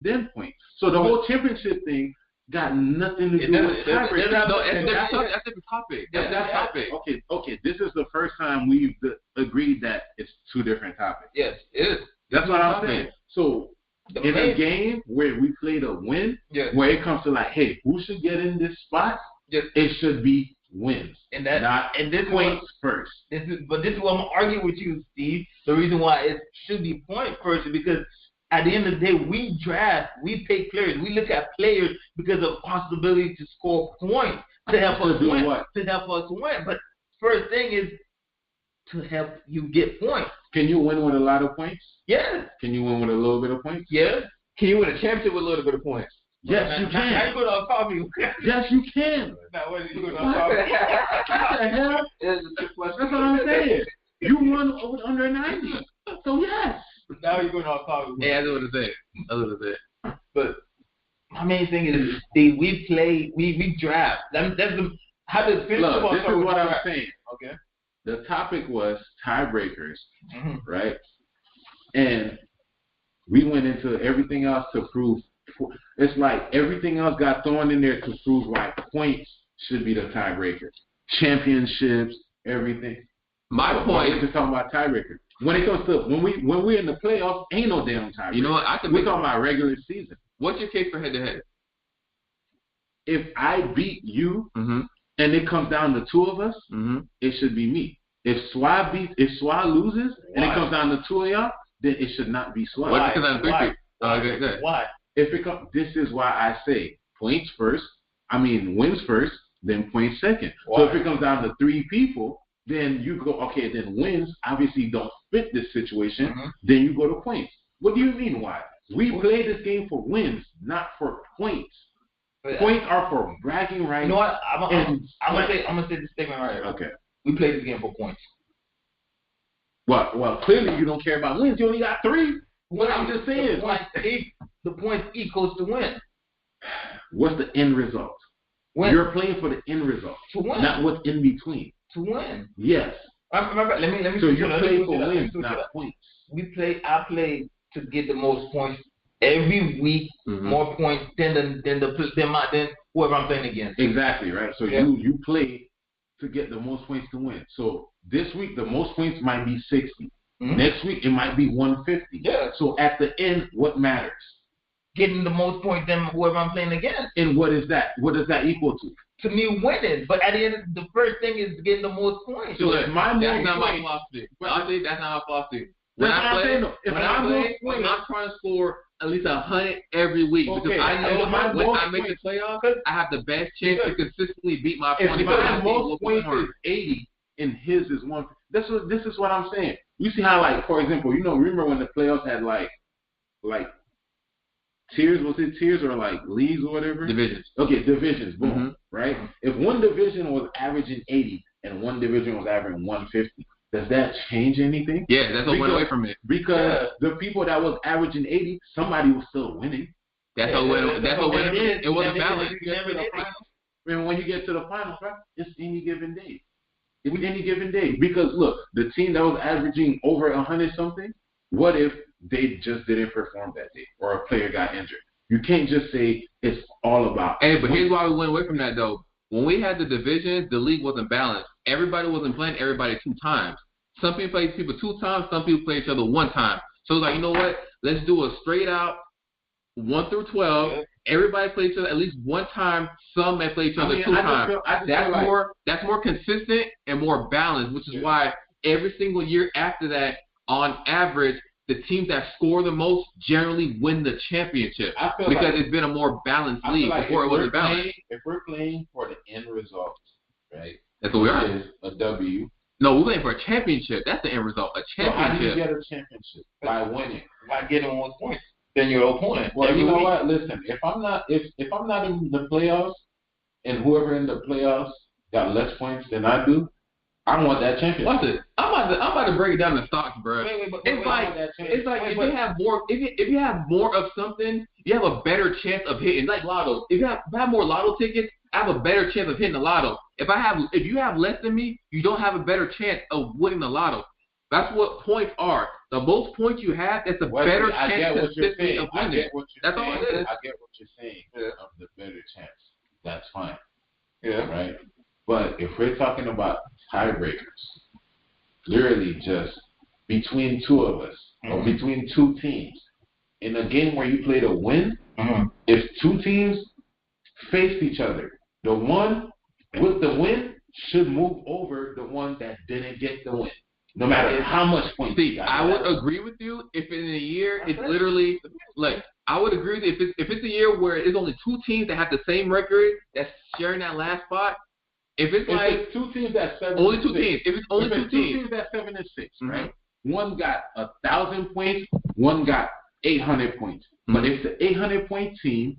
then points. So the whole championship thing got nothing to do with tiebreaker. That's a different topic. That's a topic. Okay. This is the first time we've agreed that it's two different topics. Yes, it is. That's what I'm saying. So in a game where we play to win, where it comes to like, hey, who should get in this spot? It should be wins, not points first. This is what I'm gonna argue with you, Steve. The reason why it should be point first is because at the end of the day, we draft, we pick players, we look at players because of possibility to score points to help us win. But first thing is to help you get points. Can you win with a lot of points? Yes. Can you win with a little bit of points? Yes. Can you win a championship with a little bit of points? Yes, you can. Now you going to call me. Yes, you can. Now what are you going to call me? What the hell? That's what I'm saying. You won under 90. So yes. Now you're going to call me. Yeah, that's what it is. But my main thing is, Steve, we draft. That's how does this is what I'm saying. Okay. The topic was tiebreakers, right? And we went into everything else to prove. It's like everything else got thrown in there to prove like points should be the tiebreaker, championships, everything. My point. We're just talking about tiebreaker. When it comes to when we're in the playoffs, ain't no damn tiebreaker. You know what? We're talking about regular season. What's your case for head to head? If I beat you and it comes down to two of us, it should be me. If Swa loses and it comes down to two of y'all, then it should not be Swa. Why? Why? Why? This is why I say wins first, then points second. Why? So if it comes down to three people, then you go, okay, then wins obviously don't fit this situation, then you go to points. What do you mean why? We play this game for wins, not for points. Points are for bragging rights. You know what? I'm gonna say this statement right here. Okay. We play this game for points. Well, clearly you don't care about wins. You only got three. What I'm just saying. The points equals to win. What's the end result? Win. You're playing for the end result. To win. Not what's in between. To win. Yes. Let me. So you're playing for wins, not points. I play to get the most points every week. More points than whoever I'm playing against. Exactly right. So you play to get the most points to win. So this week the most points might be 60. Next week it might be 150. Yeah. So at the end, what matters? Getting the most points than whoever I'm playing against. And what is that? What does that equal to? To me, winning. But at the end, the first thing is getting the most points. So that's not my philosophy. Honestly, that's not my philosophy. When I'm trying to score at least 100 every week because I know when I make the playoffs, I have the best chance to consistently beat my opponent. If my most points is 80 and his is 1, this is what I'm saying. You see how, like, for example, remember when the playoffs had like tiers? Was it tiers or like leagues or whatever? Divisions. Okay, divisions. Boom. Right. If one division was averaging 80 and one division was averaging 150. Does that change anything? Yeah, that's what went away from it. Because the people that was averaging 80, somebody was still winning. That's what went. It wasn't balanced. And when you get to the finals, right, it's any given day. It's any given day. Because look, the team that was averaging over 100 something, what if they just didn't perform that day or a player got injured? You can't just say it's all about. Hey, but here's why we went away from that though. When we had the divisions, the league wasn't balanced. Everybody wasn't playing everybody 2 times. Some people played people 2 times. Some people played each other 1 time. So it's like, you know what? Let's do a straight out 1 through 12. Yeah. Everybody played each other at least 1 time. Some may play each other 2 times. That's more consistent and more balanced, which is why every single year after that, on average, the teams that score the most generally win the championship because it's been a more balanced league before it wasn't balanced. If we're playing for the end result, right? That's what we are. Is a W. No, we're playing for a championship. That's the end result. A championship. So how do you get a championship? By winning. By getting 1 point. Then your opponent. Well, you know what? Listen, if I'm not in the playoffs, and whoever in the playoffs got less points than I do, I want that championship. Watch it. I'm about to break it down in stocks, bro. It's like if you have more of something, you have a better chance of hitting. Like lotto. If you have more lotto tickets, I have a better chance of hitting the lotto. If you have less than me, you don't have a better chance of winning the lotto. That's what points are. the most points you have, that's a better chance consistently of winning. That's all it is. I get what you're saying. Of the better chance. That's fine. Yeah. Right? But if we're talking about tiebreakers, literally just between two of us, or between two teams, in a game where you play to win, if two teams faced each other, the one with the win should move over the one that didn't get the win. No matter how much points. See, I would agree with you if in a year it's literally like I would agree with you if it's a year where it's only two teams that have the same record that's sharing that last spot. If it's two teams that's 7 only and two 6. teams, if it's only two teams that's 7 and 6, right? One got 1,000 points, one got 800 points. But if the 800-point team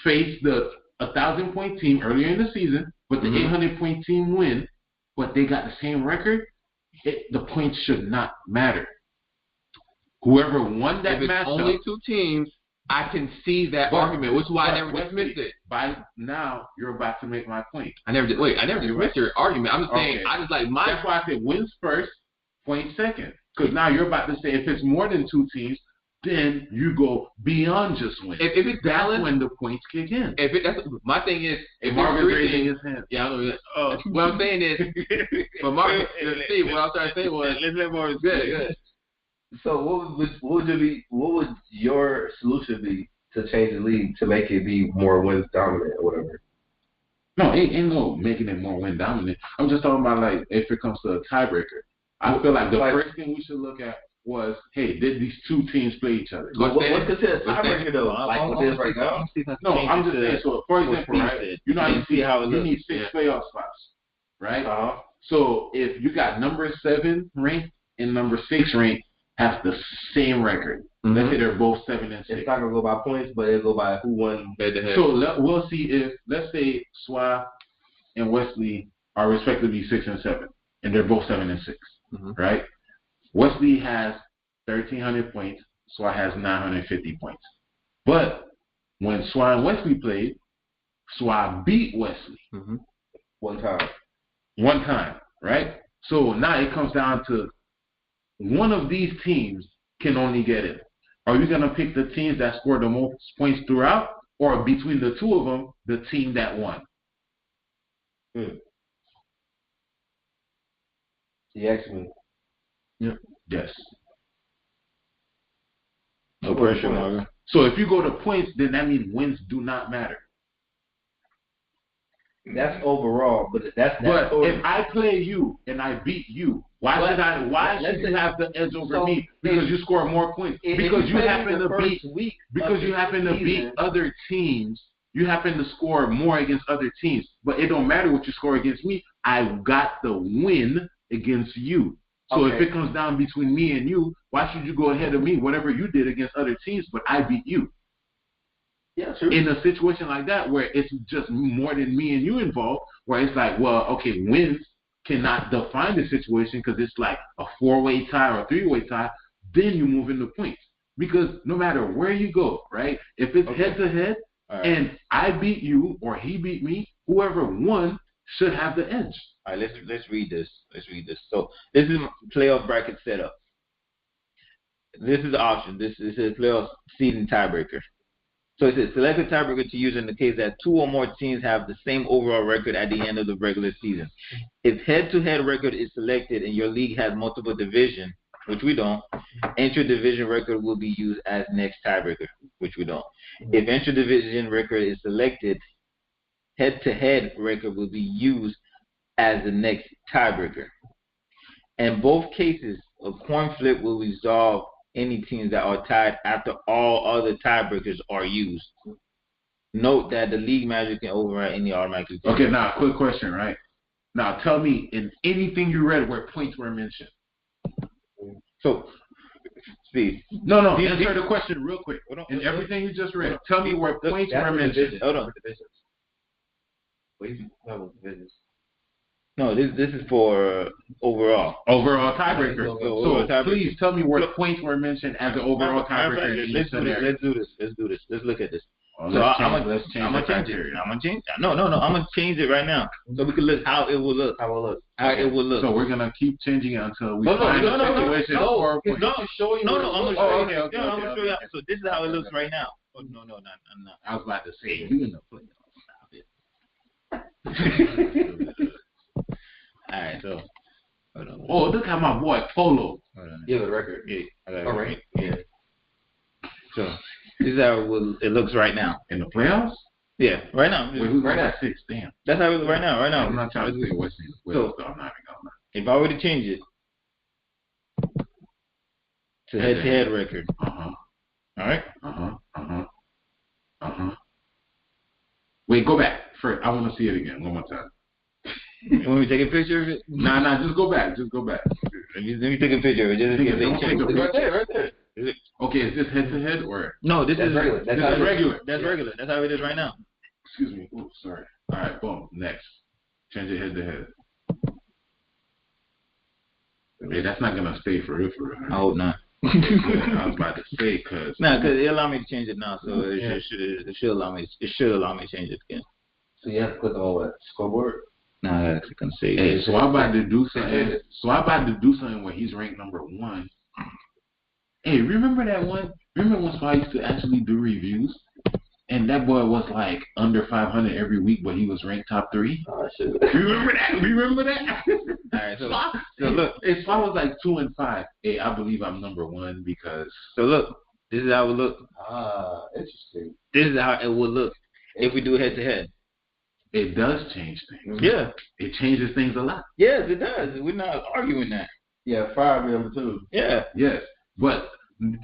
faced the 1,000-point team earlier in the season, but the 800-point team win, but they got the same record, the points should not matter. Whoever won that matchup. If it's only two teams, I can see that argument, which is why I never dismissed it. By now, you're about to make my point. I never dismissed your argument. I'm just saying, I just like my. That's why I said wins first, points second. Because now you're about to say if it's more than two teams, then you go beyond just win. If it's balanced, when the points kick in. That's my thing is. If Marvin's raising his hand. Yeah, I know. What I'm saying is, for Marvin, Steve, what I was trying to say was, let's let Marvin. Good. So what would your solution be to change the league to make it be more win dominant or whatever? No, ain't no making it more win dominant. I'm just talking about like if it comes to a tiebreaker. I feel like the first thing we should look at was, hey, did these two teams play each other? What's considered a tiebreaker though? Like what it is right now? No, I'm just saying. So for example, right? You know how you see how you need 6 playoff spots, right? So if you got number 7 ranked and number 6 ranked have the same record. Let's say they're both 7 and 6. It's not gonna go by points, but it'll go by who won head to head. So we'll see if, let's say, Swa and Wesley are respectively 6 and 7, and they're both 7 and 6, right? Wesley has 1,300 points. Swa has 950 points. But when Swa and Wesley played, Swa beat Wesley one time. One time, right? So now it comes down to one of these teams can only get it. Are you going to pick the teams that scored the most points throughout, or between the two of them, the team that won? You asked me. Yeah. Yes. No pressure, Marvin. So if you go to points, then that means wins do not matter. That's overall, but that's but if I play you and I beat you, why should you have the edge over me? Because you score more points. Because you happen to beat other teams. You happen to score more against other teams. But it don't matter what you score against me. I got the win against you. So if it comes down between me and you, why should you go ahead of me? Whatever you did against other teams, but I beat you. Yeah, true. In a situation like that where it's just more than me and you involved, where it's like, well, okay, wins cannot define the situation because it's like a 4-way tie or a 3-way tie, then you move into points. Because no matter where you go, right, if it's head-to-head and I beat you or he beat me, whoever won should have the edge. All right, let's read this. So this is playoff bracket setup. This is the option. This is a playoff seeding tiebreaker. So it says select a tiebreaker to use in the case that 2 or more teams have the same overall record at the end of the regular season. If head-to-head record is selected and your league has multiple division, which we don't, inter-division record will be used as next tiebreaker, which we don't. If inter-division record is selected, head-to-head record will be used as the next tiebreaker. In both cases, a coin flip will resolve any teams that are tied after all other tiebreakers are used. Note that the league manager can override any automatic. Okay, now, quick question, right? Now, tell me, in anything you read where points were mentioned. So, Steve. No, answer the question real quick. In everything you just read, tell me where points were mentioned. Hold on. What do you have with divisions? No, this is for overall. Overall tiebreaker. So please tell me where points were mentioned as an overall tiebreaker. Let's do this. Let's look at this. I'm gonna change it. No. I'm gonna change it right now, so we can look how it will look. So we're gonna keep changing it until we find a situation. I'm gonna show you. I'm gonna show you. So this is how it looks right now. Oh, no, I'm not. I was about to say you in the playoffs. Stop it. All right, so. Hold on. Oh, look at my boy Polo. Yeah, the record. Yeah. All right. Yeah. So this is how it looks right now. In the playoffs? Yeah, right now. Wait, who's right at 6? Damn. That's how it looks right now. I'm not trying to say what's in the playoffs, so I'm not even gonna. If I were to change it to head-to-head record. All right. Wait, go back. First, I want to see it again one more time. You want me to take a picture of it? Nah, just go back. Let me take a picture of it. It's right there. Is it? Okay, is this head-to-head or? No, this is regular. This is regular. That's regular. That's how it is right now. Excuse me. Oops, sorry. All right, boom. Next. Change it head-to-head. Hey, that's not going to stay for real. I hope not. I was about to say, because it allow me to change it now, so it should allow me to change it again. So you have to click on what? Scoreboard? Nah, I can say. Hey, so I'm about to do something. Where he's ranked number 1. Hey, remember that one? Remember when Spy used to actually do reviews? And that boy was like under 500 every week, but he was ranked top 3. Oh, shit. Remember that? All right, so look. If I was like 2 and 5, hey, I believe I'm number 1 because. So look, this is how it would look. Interesting. This is how it would look if we do head-to-head. It does change things. Yeah. It changes things a lot. Yes, it does. We're not arguing that. Yeah, 5 number 2. Yeah. Yes. But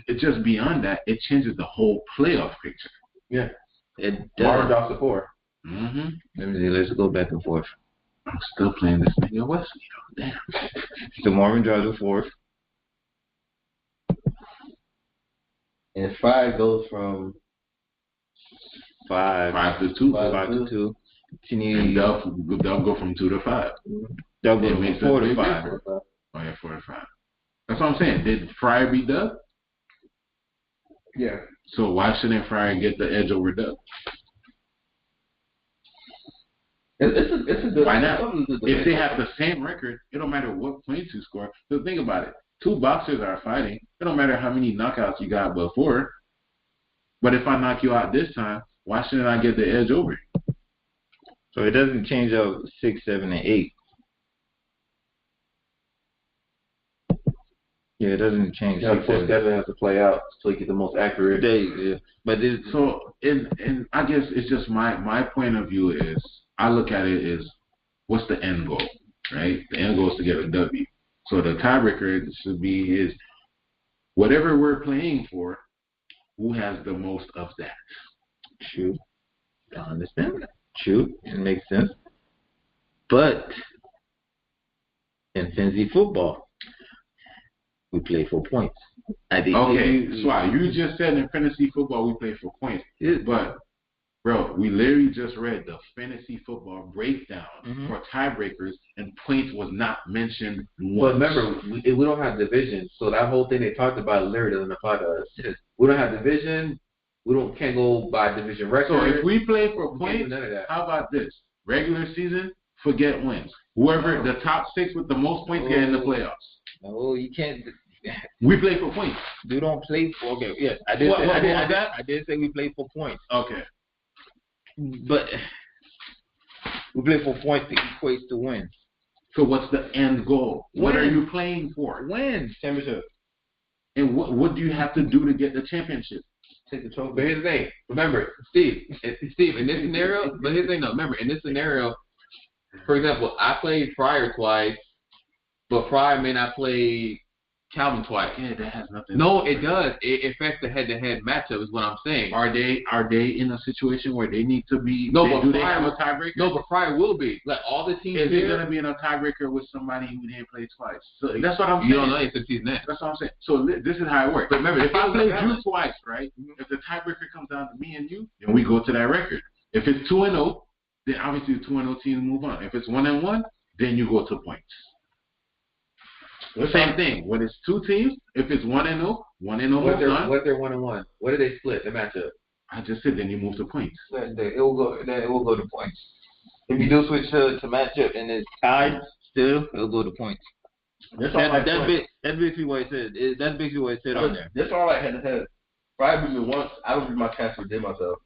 it just beyond that, it changes the whole playoff picture. Yeah. It does. Marvin drops to 4. Mm-hmm. Let me see. Let's go back and forth. I'm still playing this nigga Wesley, though. Damn. So Marvin drops to 4. And 5 goes from 5 to 2. 5 to 2. And they'll go from 2 to 5. They'll go from 4 to 5. Oh, yeah, 4 to 5. That's what I'm saying. Did Fryer beat Doug? Yeah. So why shouldn't Fryer get the edge over Doug? It's a good. Why not? If they have the same record, it don't matter what points you score. So think about it. 2 boxers are fighting. It don't matter how many knockouts you got before. But if I knock you out this time, why shouldn't I get the edge over you? So it doesn't change up 6, 7, and 8. Yeah, it doesn't change. Yeah, of course, Devin has to play out so he get the most accurate. Yeah. But and I guess it's just my point of view is I look at it as what's the end goal, right? The end goal is to get a W. So the tiebreaker should be is whatever we're playing for, who has the most of that. True. I understand that. True. It makes sense. But in fantasy football, we play for points. Okay, so you just said in fantasy football we play for points. But, bro, we literally just read the fantasy football breakdown for tiebreakers, and points was not mentioned once. But remember, we don't have division, so that whole thing they talked about literally doesn't apply to us. Yes. We don't have division. Can't go by division record. So if we play for points, how about this? Regular season, forget wins. Whoever the top 6 with the most points get in the playoffs. No, you can't. We play for points. We don't play for. Okay, yeah, I did say we play for points. Okay, but we play for points that equates to wins. So what's the end goal? What are you playing for? Wins, championship. And what do you have to do to get the championship? Take the trophy. But here's the thing. Remember, Steve, in this scenario, but here's the thing, though. Remember, in this scenario, for example, I played Fryer twice, but Fryer may not play Calvin twice. Yeah, that has nothing. No, it does. It affects the head-to-head matchup. Is what I'm saying. Are they in a situation where they need to be? No, but they have a tiebreaker? No, but Fryer will be. Like all the teams. Is it gonna be in a tiebreaker with somebody who didn't play twice? So that's what I'm saying. You don't know if it's season. That's what I'm saying. So this is how it works. But remember, if I played you twice, right? If the tiebreaker comes down to me and you, then we go to that record. If it's 2-0, then obviously the 2-0 teams move on. If it's 1-1, then you go to points. Same thing. When it's 2 teams, if it's 1-0, 1-0 moves on. What's their 1-1? What do they split the matchup? I just said then you move to points. Then it will go. Then it will go to points. If you do switch to matchup and it's tied, still it'll go to points. That's basically what it said. That's basically what it said on there. That's all I had to have. Probably me once. I don't do my cast within myself.